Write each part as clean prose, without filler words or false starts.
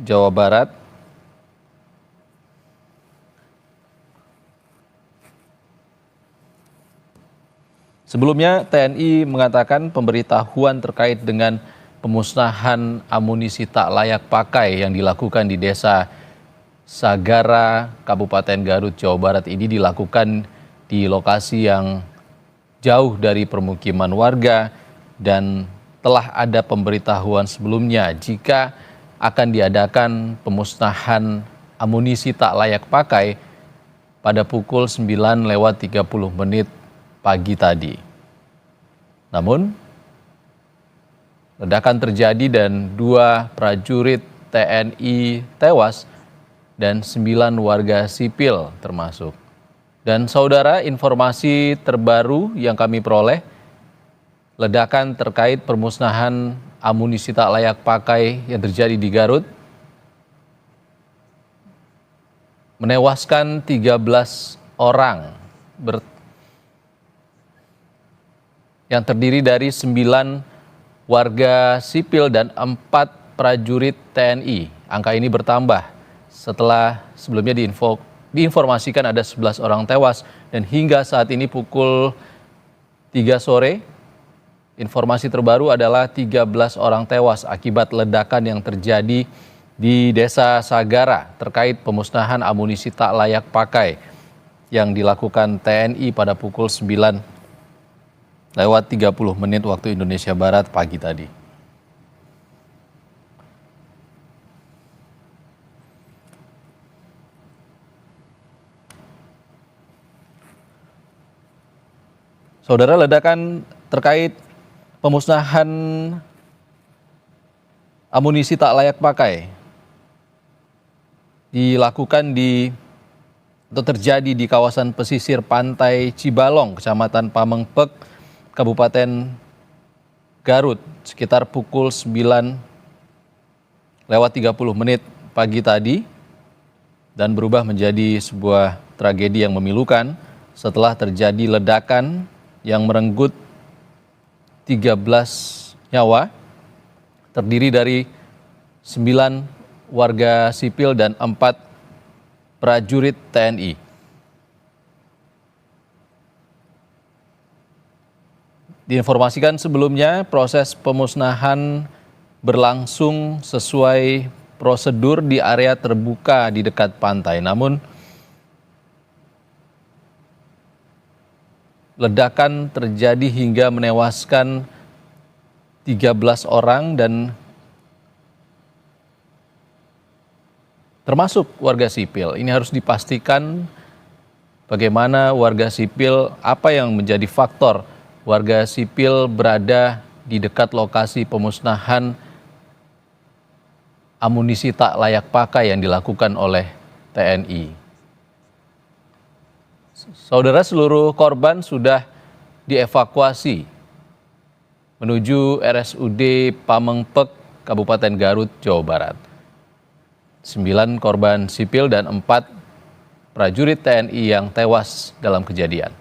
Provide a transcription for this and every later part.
Jawa Barat. Sebelumnya, TNI mengatakan pemberitahuan terkait dengan pemusnahan amunisi tak layak pakai yang dilakukan di Desa Sagara, Kabupaten Garut, Jawa Barat ini dilakukan di lokasi yang jauh dari permukiman warga dan telah ada pemberitahuan sebelumnya jika akan diadakan pemusnahan amunisi tak layak pakai pada pukul 9:30 pagi tadi. Namun, ledakan terjadi dan 2 prajurit TNI tewas dan 9 warga sipil termasuk. Dan saudara, informasi terbaru yang kami peroleh, ledakan terkait permusnahan amunisi tak layak pakai yang terjadi di Garut menewaskan 13 orang yang terdiri dari 9 warga sipil dan 4 prajurit TNI. Angka ini bertambah setelah sebelumnya diinformasikan ada 11 orang tewas dan hingga saat ini pukul 3 sore informasi terbaru adalah 13 orang tewas akibat ledakan yang terjadi di Desa Sagara terkait pemusnahan amunisi tak layak pakai yang dilakukan TNI pada pukul 9:30 waktu Indonesia Barat pagi tadi. Saudara, ledakan terkait pemusnahan amunisi tak layak pakai dilakukan atau terjadi di kawasan pesisir pantai Cibalong, Kecamatan Pamengpek, Kabupaten Garut, sekitar pukul 9:30 pagi tadi dan berubah menjadi sebuah tragedi yang memilukan setelah terjadi ledakan yang merenggut 13 nyawa, terdiri dari 9 warga sipil dan 4 prajurit TNI. Diinformasikan sebelumnya, proses pemusnahan berlangsung sesuai prosedur di area terbuka di dekat pantai. Namun, ledakan terjadi hingga menewaskan 13 orang dan termasuk warga sipil. Ini harus dipastikan bagaimana warga sipil, apa yang menjadi faktor warga sipil berada di dekat lokasi pemusnahan amunisi tak layak pakai yang dilakukan oleh TNI. Saudara, seluruh korban sudah dievakuasi menuju RSUD Pamengpek, Kabupaten Garut, Jawa Barat. 9 korban sipil dan 4 prajurit TNI yang tewas dalam kejadian.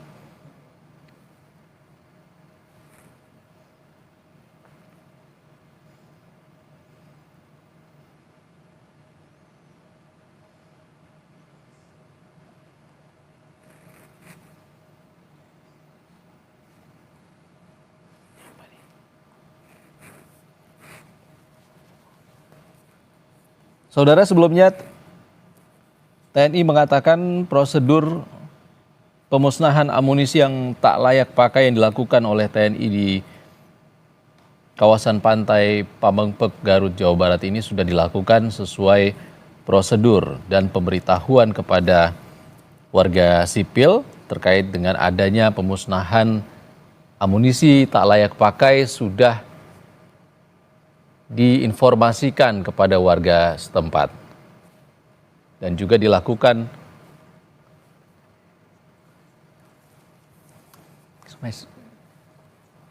Saudara, sebelumnya TNI mengatakan prosedur pemusnahan amunisi yang tak layak pakai yang dilakukan oleh TNI di kawasan pantai Pamengpek, Garut, Jawa Barat ini sudah dilakukan sesuai prosedur dan pemberitahuan kepada warga sipil terkait dengan adanya pemusnahan amunisi tak layak pakai sudah diinformasikan kepada warga setempat dan juga dilakukan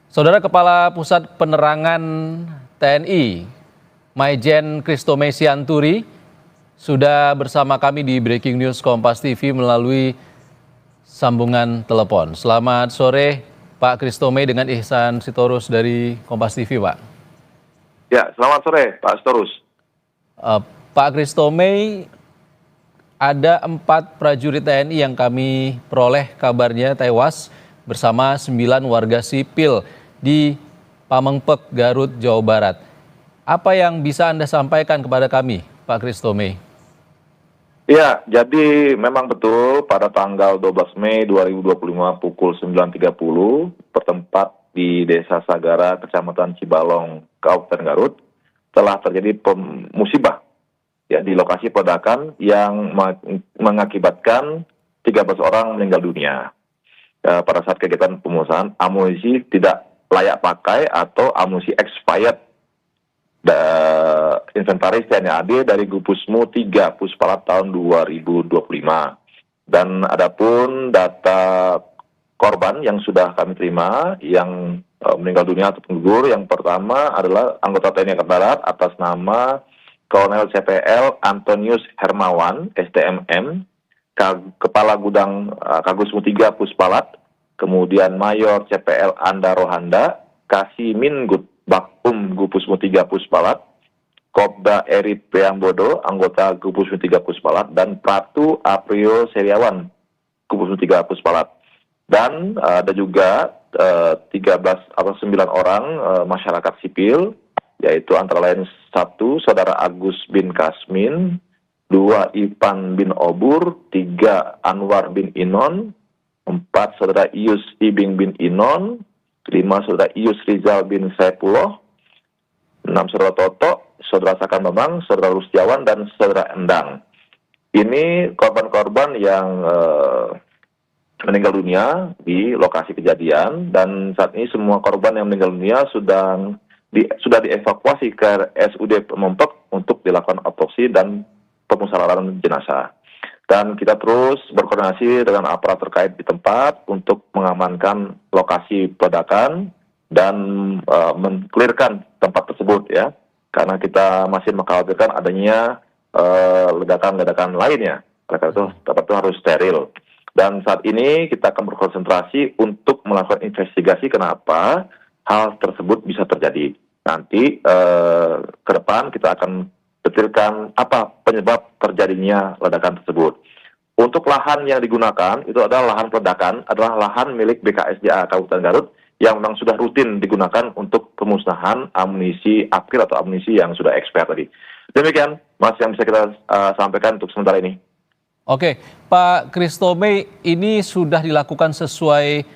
Saudara, Kepala Pusat Penerangan TNI Maijen Christomay Sianturi sudah bersama kami di Breaking News Kompas TV melalui sambungan telepon. Selamat sore Pak Christomay dengan Ihsan Sitorus dari Kompas TV, Pak. Ya, selamat sore Pak Sitorus. Pak Christomey, ada 4 prajurit TNI yang kami peroleh kabarnya tewas bersama 9 warga sipil di Pamengpek, Garut, Jawa Barat. Apa yang bisa Anda sampaikan kepada kami, Pak Christomey? Ya, jadi memang betul pada tanggal 12 Mei 2025 pukul 9.30 bertempat di Desa Sagara, Kecamatan Cibalong, Kabupaten Garut, telah terjadi musibah ya di lokasi peledakan yang mengakibatkan 13 orang meninggal dunia pada saat kegiatan pemusnahan amunisi tidak layak pakai atau amunisi expired inventaris TNI AD dari Gupusmu 3 Puspalat tahun 2025. Dan adapun data korban yang sudah kami terima yang meninggal dunia atau gugur, yang pertama adalah anggota TNI Angkatan Darat atas nama Kolonel CPL Antonius Hermawan, STMM, Kepala Gudang Kagusmu 3 Puspalat, kemudian Mayor CPL Anda Rohanda, Kasimingut Bakum Gupusmu 3 Puspalat, Kopda Erit Peambodo, anggota Gupusmu 3 Puspalat, dan Pratu Aprio Seriawan, Gupusmu 3 Puspalat. Dan ada juga 9 orang masyarakat sipil, yaitu antara lain 1 Saudara Agus bin Kasmin, 2 Ipan bin Obur, 3 Anwar bin Inon, 4 Saudara Ius Ibing bin Inon, 5 Saudara Ius Rizal bin Saipullah, 6 Saudara Toto, Saudara Sakan Bambang, Saudara Rustiawan, dan Saudara Endang. Ini korban-korban yang meninggal dunia di lokasi kejadian, dan saat ini semua korban yang meninggal dunia sudah dievakuasi ke RSUD Pamengpek untuk dilakukan otopsi dan pemusnahan jenazah. Dan kita terus berkoordinasi dengan aparat terkait di tempat untuk mengamankan lokasi peledakan dan mengklirkan tempat tersebut ya, karena kita masih mengkhawatirkan adanya ledakan-ledakan lainnya. Karena itu tempat itu harus steril. Dan saat ini kita akan berkonsentrasi untuk melakukan investigasi kenapa hal tersebut bisa terjadi. Nanti ke depan kita akan detilkan apa penyebab terjadinya ledakan tersebut. Untuk lahan yang digunakan itu adalah lahan peledakan, adalah lahan milik BKSDA Kabupaten Garut yang memang sudah rutin digunakan untuk pemusnahan amunisi akhir atau amunisi yang sudah expired tadi. Demikian Mas yang bisa kita sampaikan untuk sementara ini. Oke, Pak Christomey, ini sudah dilakukan sesuai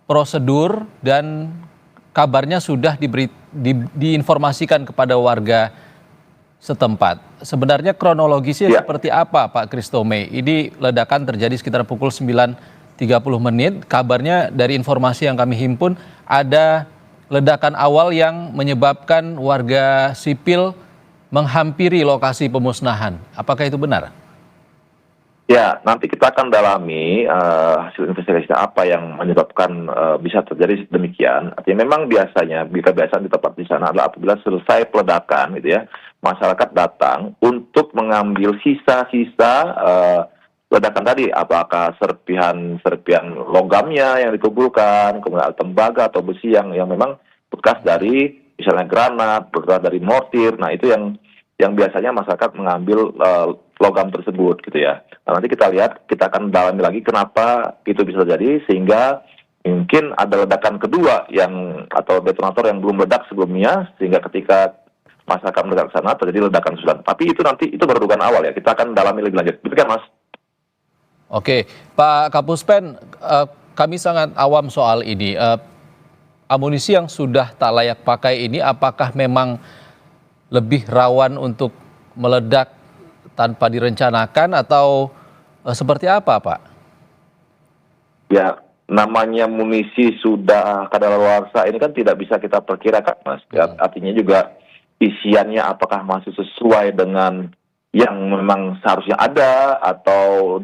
prosedur dan kabarnya sudah diinformasikan kepada warga setempat. Sebenarnya kronologisnya seperti apa, Pak Christomey? Ini ledakan terjadi sekitar pukul 9.30 menit. Kabarnya dari informasi yang kami himpun ada ledakan awal yang menyebabkan warga sipil menghampiri lokasi pemusnahan. Apakah itu benar? Ya, nanti kita akan dalami hasil investigasi apa yang menyebabkan bisa terjadi demikian. Artinya memang biasanya, kebiasaan di tempat di sana adalah apabila selesai peledakan, gitu ya, masyarakat datang untuk mengambil sisa-sisa ledakan tadi, apakah serpihan logamnya yang dikumpulkan, kemudian tembaga atau besi yang memang bekas dari misalnya granat, bekas dari mortir. Nah itu yang biasanya masyarakat mengambil logam tersebut gitu ya. Nah, nanti kita lihat, kita akan dalami lagi kenapa itu bisa terjadi, sehingga mungkin ada ledakan kedua atau detonator yang belum meledak sebelumnya, sehingga ketika masyarakat meledak ke sana terjadi ledakan susulan. Tapi itu nanti itu baru dugaan awal ya, kita akan dalami lebih lanjut. Demikian Mas. Oke, Pak Kapuspen, kami sangat awam soal ini. Amunisi yang sudah tak layak pakai ini apakah memang lebih rawan untuk meledak tanpa direncanakan atau seperti apa, Pak? Ya, namanya munisi sudah kadaluarsa ini kan tidak bisa kita perkirakan, Mas. Artinya juga isiannya apakah masih sesuai dengan yang memang seharusnya ada, atau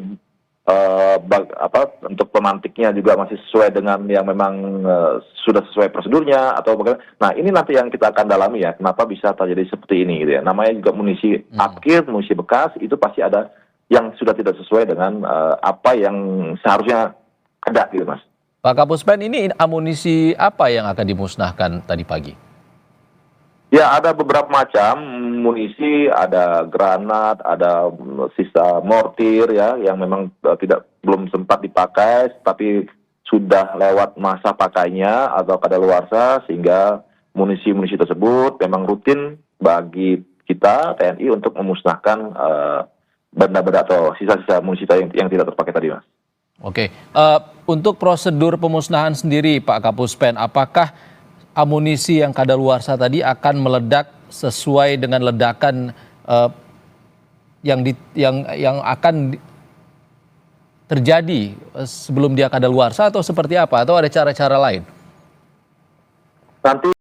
untuk pemantiknya juga masih sesuai dengan yang memang sudah sesuai prosedurnya atau bagaimana. Nah ini nanti yang kita akan dalami ya, kenapa bisa terjadi seperti ini gitu ya. Namanya juga munisi akhir, munisi bekas, itu pasti ada yang sudah tidak sesuai dengan apa yang seharusnya ada gitu Mas. Pak Kapuspen, ini amunisi apa yang akan dimusnahkan tadi pagi? Ya, ada beberapa macam munisi, ada granat, ada sisa mortir ya, yang memang belum sempat dipakai, tapi sudah lewat masa pakainya atau kadaluarsa, sehingga munisi-munisi tersebut memang rutin bagi kita TNI untuk memusnahkan benda-benda atau sisa-sisa munisi yang tidak terpakai tadi, Mas. Oke, untuk prosedur pemusnahan sendiri Pak Kapuspen, apakah amunisi yang kadaluarsa tadi akan meledak sesuai dengan ledakan yang akan terjadi sebelum dia kadaluarsa, atau seperti apa, atau ada cara-cara lain? Nanti